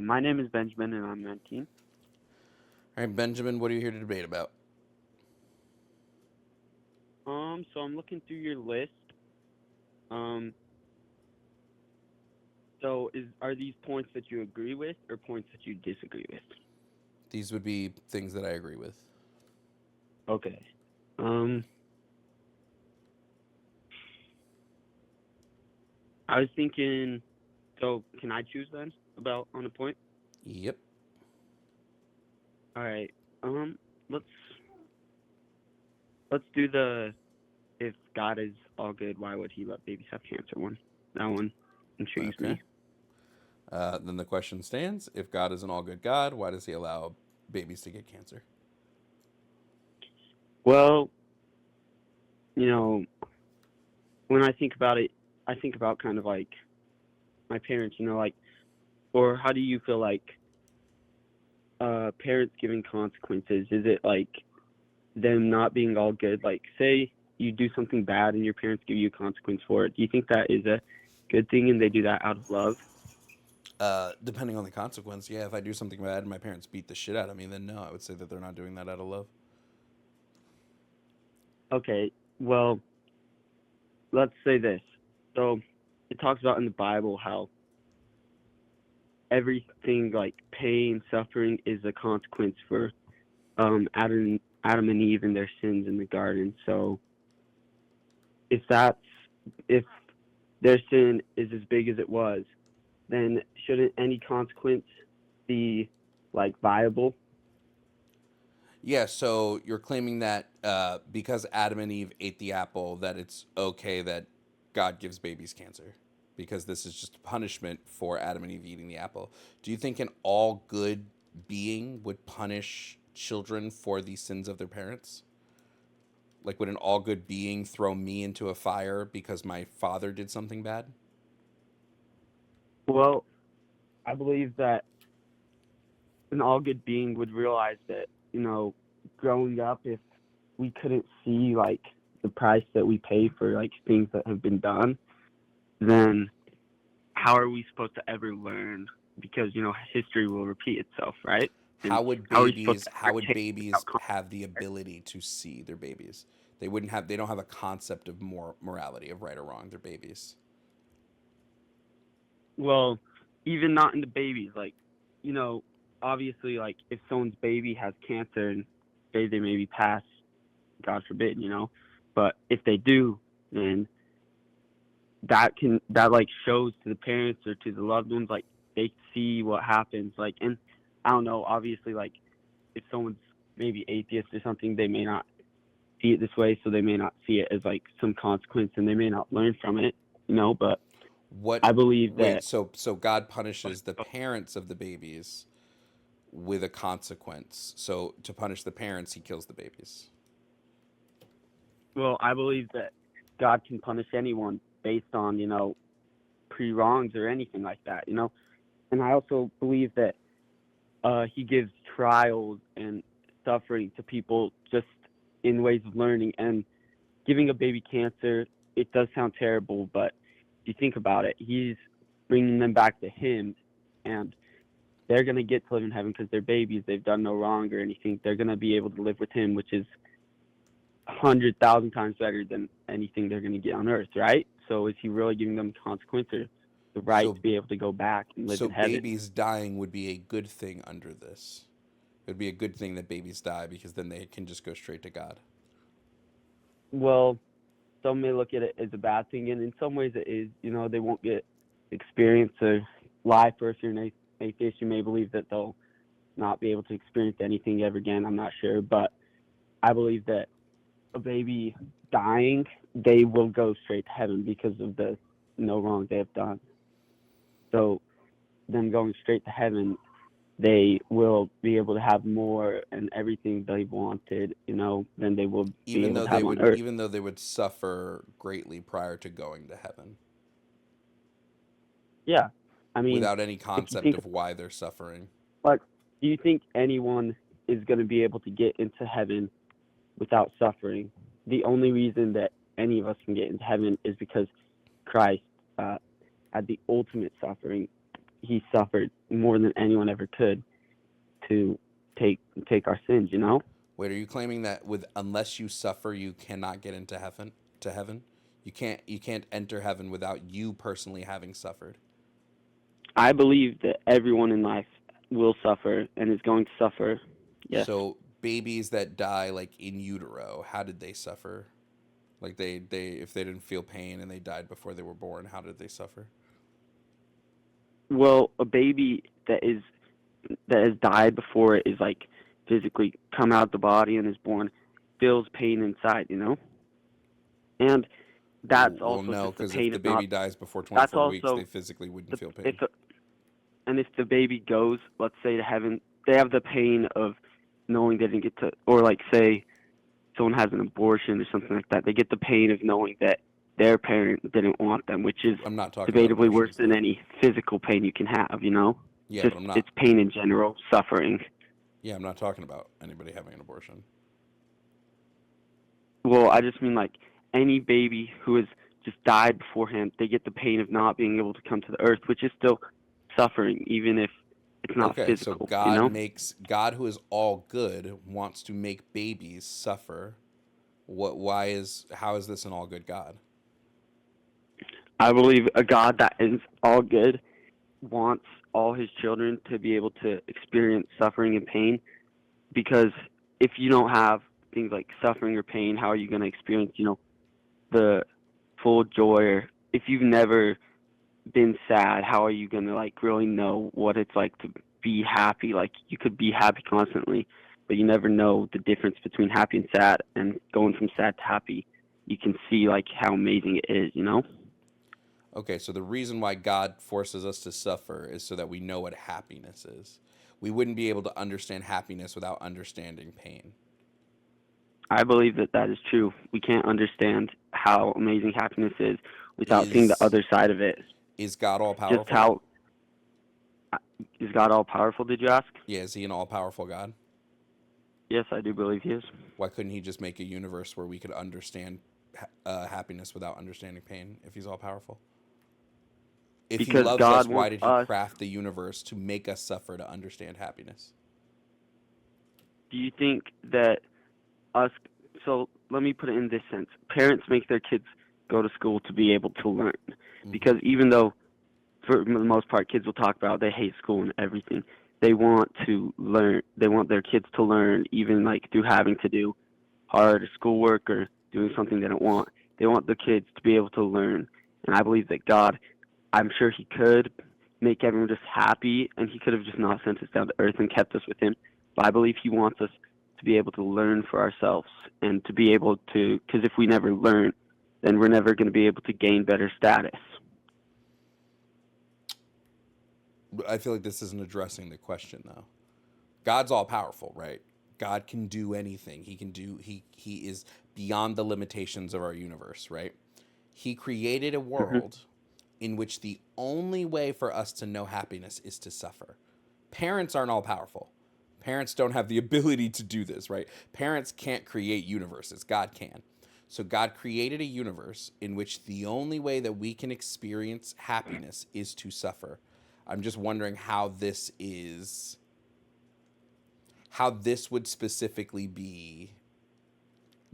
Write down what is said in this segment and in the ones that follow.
My name is Benjamin, and I'm 19. All right, Benjamin, what are you here to debate about? So I'm looking through your list. Um, so are these points that you agree with or points that you disagree with? These would be things that I agree with. Okay. Um, I was thinking. So can I choose then about on a point? Yep. All right. Let's let's do the if God is all good, why would He let babies have cancer one? That one intrigues Okay. me. Then the question stands: if God is an all good God, why does He allow babies to get cancer? Well, you know, when I think about it, I think about kind of like my parents. Like, or how do you feel like parents giving consequences? Is it like them not being all good? Like, say you do something bad and your parents give you a consequence for it. Do you think that is a good thing and they do that out of love? Depending on the consequence, yeah. If I do something bad and my parents beat the shit out of me, then no, I would say that they're not doing that out of love. Okay, well, let's say this. So it talks about in the Bible how everything like pain, suffering is a consequence for Adam and Eve and their sins in the garden. So if that's if their sin is as big as it was, then shouldn't any consequence be like viable? Yeah, so you're claiming that because Adam and Eve ate the apple, that it's okay that God gives babies cancer because this is just a punishment for Adam and Eve eating the apple. Do you think an all good being would punish children for the sins of their parents? Like, would an all good being throw me into a fire because my father did something bad? Well, I believe that an all good being would realize that, growing up, if we couldn't see like the price that we pay for like things that have been done, then how are we supposed to ever learn? Because, history will repeat itself, right? And how are we supposed to How ever would change babies without consequence? have the ability to see their babies? They don't have a concept of morality of right or wrong. They're babies. Well, even not in the babies, like, you know, obviously, like, if someone's baby has cancer and say they maybe pass, God forbid, but if they do, then that like shows to the parents or to the loved ones, like, they see what happens, like, and I don't know, obviously, like, if someone's maybe atheist or something, they may not see it this way, so they may not see it as like some consequence and they may not learn from it, but What? I believe Wait. that. So God punishes the parents of the babies with a consequence. So to punish the parents, He kills the babies. Well, I believe that God can punish anyone based on, pre wrongs or anything like that. And I also believe that He gives trials and suffering to people just in ways of learning. And giving a baby cancer, it does sound terrible, but if you think about it, He's bringing them back to Him, and they're going to get to live in heaven because they're babies. They've done no wrong or anything. They're going to be able to live with Him, which is 100,000 times better than anything they're going to get on earth, right? So is He really giving them consequence or the right So to be able to go back and live in heaven? babies dying would be a good thing under this. It would be a good thing that babies die because then they can just go straight to God. Well, some may look at it as a bad thing, and in some ways it is. They won't get experience of life, or if you're an atheist, you may believe that they'll not be able to experience anything ever again. I'm not sure, but I believe that a baby dying, they will go straight to heaven because of the no wrong they have done. So them going straight to heaven, they will be able to have more and everything they wanted, than they will be able to have on earth. Even though they would suffer greatly prior to going to heaven Yeah. I mean, without any if you concept think, of why they're suffering. like, do you think anyone is going to be able to get into heaven without suffering? The only reason that any of us can get into heaven is because Christ had the ultimate suffering. He suffered more than anyone ever could to take our sins. You know, Wait, are you claiming that with unless you suffer, you cannot get into heaven? To heaven, you can't enter heaven without you personally having suffered. I believe that everyone in life will suffer and is going to suffer. Yes. So babies that die like in utero, how did they suffer? Like they if they didn't feel pain and they died before they were born, how did they suffer? Well, a baby that has died before it is like physically come out of the body and is born feels pain inside. You know, and that's Well, also no, just the because if pain the of not. baby dies before That's 24 weeks, they also physically wouldn't the feel if pain. and if the baby goes, let's say to heaven, they have the pain of knowing they didn't get to, or like say someone has an abortion or something like that, they get the pain of knowing that their parent didn't want them, which is I'm not talking about debatably worse abortions than though. any physical pain you can have. You know, Yeah, just but I'm not. it's pain in general, suffering. Yeah, I'm not talking about anybody having an abortion. Well, I just mean like any baby who has just died beforehand, they get the pain of not being able to come to the earth, which is still suffering, even if it's not Okay, so physical. You know. God who is all good wants to make babies suffer. How is this an all good God? I believe a God that is all good wants all his children to be able to experience suffering and pain because if you don't have things like suffering or pain, how are you going to experience, the full joy? Or if you've never been sad, how are you going to like really know what it's like to be happy? Like you could be happy constantly, but you never know the difference between happy and sad, and going from sad to happy, you can see like how amazing it is, you know? Okay, so the reason why God forces us to suffer is so that we know what happiness is. We wouldn't be able to understand happiness without understanding pain. I believe that that is true. We can't understand how amazing happiness is without seeing the Is other side of it. is God all Just powerful? how is God all powerful? Did you ask? Yeah, is he an all powerful God? Yes, I do believe He is. Why couldn't he just make a universe where we could understand happiness without understanding pain if he's all powerful? If he Because loves God us, why wants did he us. craft the universe to make us suffer to understand happiness? Do you think that us? So let me put it in this sense: parents make their kids go to school to be able to learn, Hmm. because even though for the most part kids will talk about they hate school and everything, they want to learn. They want their kids to learn, even like through having to do hard schoolwork or doing something they don't want. They want the kids to be able to learn. And I believe that God, I'm sure He could make everyone just happy, and He could have just not sent us down to earth and kept us with Him. But I believe He wants us to be able to learn for ourselves and to be able to, because if we never learn, then we're never going to be able to gain better status. I feel like this isn't addressing the question though. God's all powerful, right? God can do anything. He is beyond the limitations of our universe, right? He created a Hmm. world in which the only way for us to know happiness is to suffer. Parents aren't all powerful. Parents don't have the ability to do this, right? Parents can't create universes. God can. So God created a universe in which the only way that we can experience happiness is to suffer. I'm just wondering how this would specifically be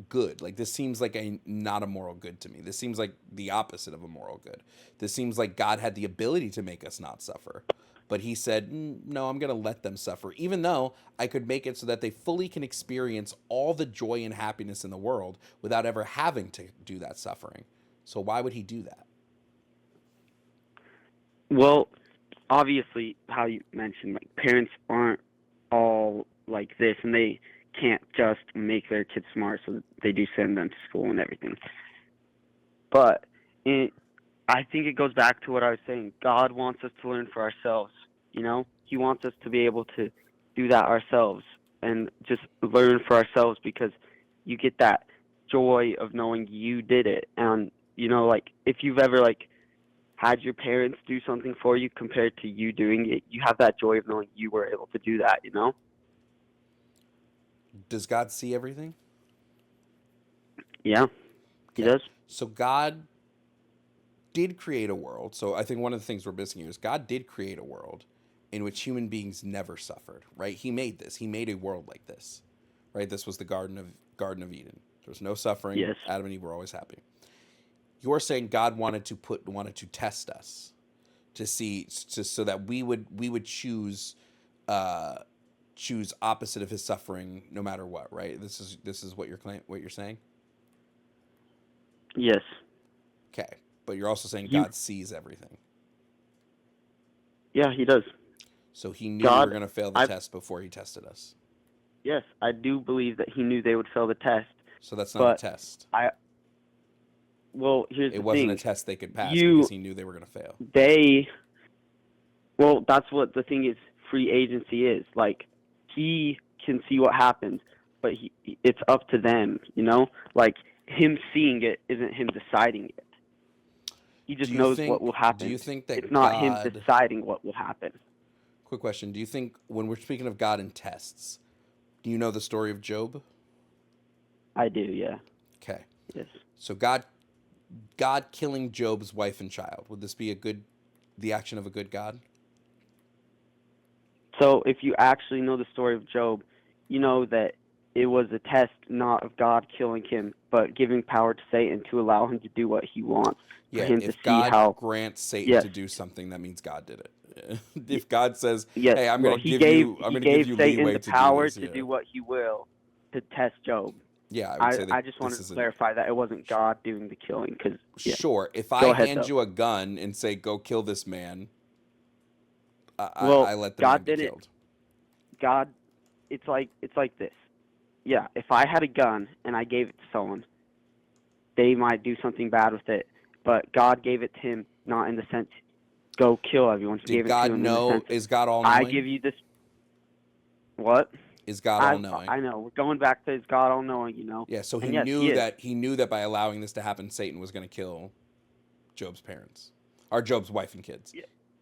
good. Like this seems like a not a moral good to me. This seems like the opposite of a moral good. This seems like God had the ability to make us not suffer. But he said, "No, I'm going to let them suffer even though I could make it so that they fully can experience all the joy and happiness in the world without ever having to do that suffering." So why would he do that? Well, obviously, how you mentioned, like parents aren't all like this, and they can't just make their kids smart, so they do send them to school and everything. But it, I think it goes back to what I was saying. God wants us to learn for ourselves. He wants us to be able to do that ourselves and just learn for ourselves, because you get that joy of knowing you did it. And like if you've ever like had your parents do something for you compared to you doing it, you have that joy of knowing you were able to do that. Does God see everything? Yeah. He Okay. does. So God did create a world. So I think one of the things we're missing here is God did create a world in which human beings never suffered, right? He made this. He made a world like this, right? This was the Garden of Eden. There was no suffering. Yes. Adam and Eve were always happy. You're saying God wanted to test us to see so that we would uh, choose opposite of his suffering no matter what, right? This is what you're saying. Yes. Okay, but you're also saying He. God sees everything. Yeah, he does. So he knew we were God. going to fail the I. test before he tested us. Yes, I do believe that he knew they would fail the test. So that's not a But test. I. Well, here's It the wasn't a thing. test they could pass because You. he knew they were going to fail. They. Well, that's what the thing is. Free agency is like he can see what happens, but it's up to them. Like him seeing it isn't him deciding it. He Do just you knows what think will do you happen. think It's that not him God deciding what will happen. Quick question, do you think when we're speaking of God and tests, do you know the story of Job? I do, yeah. Okay. Yes. So God killing Job's wife and child. Would this be the action of a good God? So if you actually know the story of Job, you know that it was a test not of God killing him, but giving power to Satan to allow him to do what he wants, for Yeah, him to if see God how. grants Satan Yes. to do something, that means God did it. y- If God says, Yes. "Hey, Well, I'm he going to give gave you Satan leeway the to do power this." to Yeah. do what he will to test Job. Yeah, I would I say that I just this wanted to isn't clarify that it wasn't God doing the killing, because yeah. sure. If Go I ahead hand though. you a gun and say, "Go kill this man," I Well, let the man God be didn't. killed. God, it's like this. Yeah, if I had a gun and I gave it to someone, they might do something bad with it. But God gave it to him not in the sense go kill everyone. He Did gave it to God him in the know? sense Is God all I knowing? give you this. What? Is God all I knowing? I know we're going back to his God all knowing, Yeah. So he and yes, he knew is. that by allowing this to happen, Satan was going to kill Job's parents, or Job's wife and kids.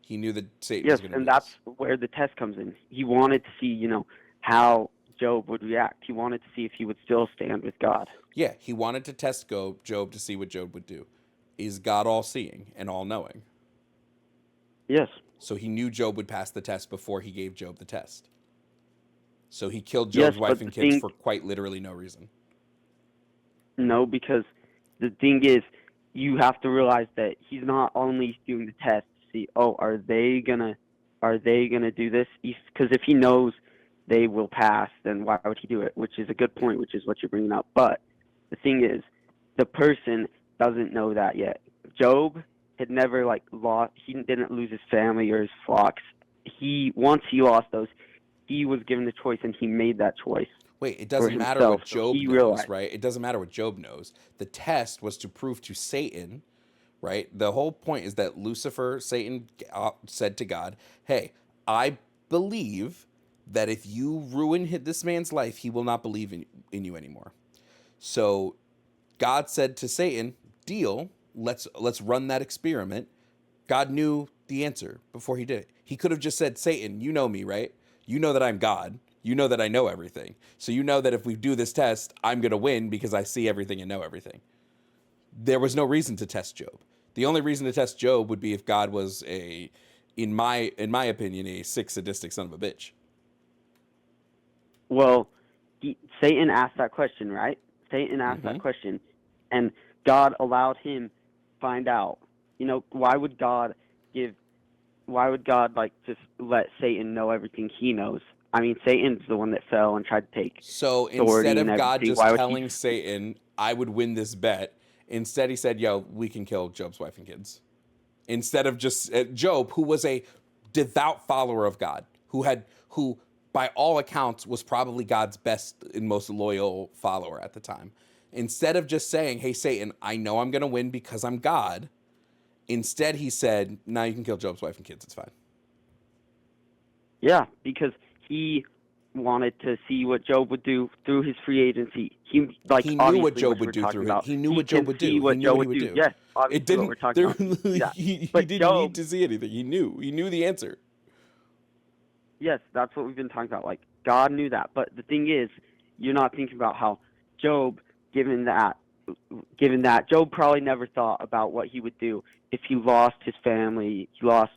He knew that Satan Yes, was going to and do that's this. where the test comes in. He wanted to see, how Job would react. He wanted to see if he would still stand with God. Yeah, he wanted to test Job to see what Job would do. Is God all seeing and all knowing? Yes. So he knew Job would pass the test before he gave Job the test. So he killed Yes, Job's wife but and the kids thing, for quite literally no reason. no, because the thing is, you have to realize that he's not only doing the test to see, oh, are they gonna do this? Because if he knows they will pass, then why would he do it? Which is a good point, which is what you're bringing up. But the thing is, the person doesn't know that yet. Job had never lost. He didn't lose his family or his flocks. Once he lost those, he was given the choice, and he made that choice Wait, it for doesn't matter himself. what So Job he knows, realized. right? It doesn't matter what Job knows. The test was to prove to Satan, right? The whole point is that Satan said to God, "Hey, I believe that if you ruin this man's life, he will not believe in you anymore." So God said to Satan, "Deal. Let's run that experiment." God knew the answer before he did it. He could have just said, "Satan, you know me, right? You know that I'm God. You know that I know everything. So you know that if we do this test, I'm going to win because I see everything and know everything." There was no reason to test Job. The only reason to test Job would be if God was in my opinion, a sick, sadistic son of a bitch. Well, Satan asked that question, right? Satan asked Mm-hmm. that question, and God allowed him to find out. Why would God give? Why would God just let Satan know everything he knows? I mean, Satan's the one that fell and tried to take So instead authority and of God everything. just Why would he? telling Satan, "I would win this bet," instead he said, "Yo, we can kill Job's wife and kids." Instead of just Job, who was a devout follower of God, who by all accounts was probably God's best and most loyal follower at the time. Instead of just saying, "Hey Satan, I know I'm going to win because I'm God," instead he said, "Now you can kill Job's wife and kids. It's fine." Yeah, because he wanted to see what Job would do through his free agency. He He knew what obviously, Job which would we're do talking through it. about. He knew He what Job can would see do. He what knew Job what he would would do. do. Yes, It obviously, what didn't we're talking there about. Yeah, he but didn't need Job. to see anything. He knew. He knew the answer. Yes, that's what we've been talking about. God knew that. But the thing is, you're not thinking about how Job, given that, given that Job probably never thought about what he would do if he lost his family, he lost,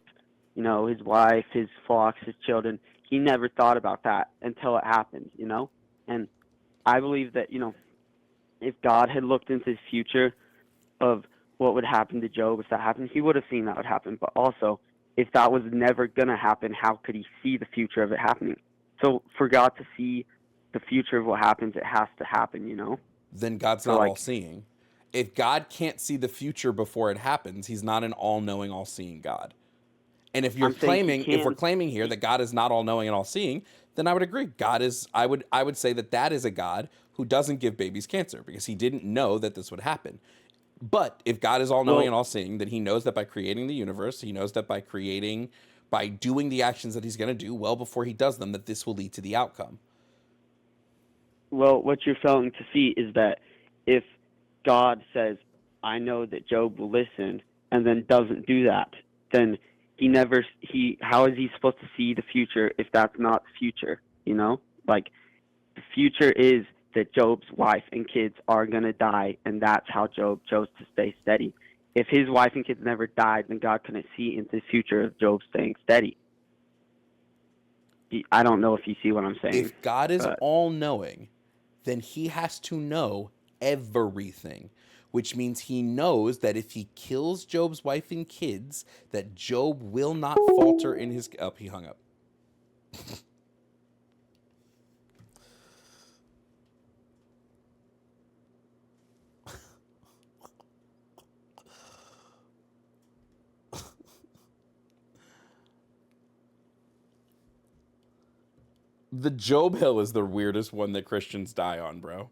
his wife, his flocks, his children. He never thought about that until it happened. And I believe that, if God had looked into the future of what would happen to Job if that happened, he would have seen that would happen. But also, if that was never going to happen, how could he see the future of it happening? So for God to see the future of what happens, it has to happen. Then God's So, not all like, seeing. If God can't see the future before it happens, he's not an all knowing, all seeing God. And I'm saying he if we're can. claiming here that God is not all knowing and all seeing, then I would agree. God is, I would say that that is a God who doesn't give babies cancer because he didn't know that this would happen. But if God is all knowing Well, and all seeing, then he knows that by creating the universe, he knows that by doing the actions that he's going to do well before he does them, that this will lead to the outcome. Well, what you're failing to see is that if God says, "I know that Job will listen," and then doesn't do that, then how is he supposed to see the future if that's not the future? Like, the future is that Job's wife and kids are gonna die, and that's how Job chose to stay steady. If his wife and kids never died, then God couldn't see into the future of Job staying steady. I don't know if you see what I'm saying, If God is but all knowing, then he has to know everything, which means he knows that if he kills Job's wife and kids, that Job will not falter in his. Oh, he hung up. The Job Hill is the weirdest one that Christians die on, bro.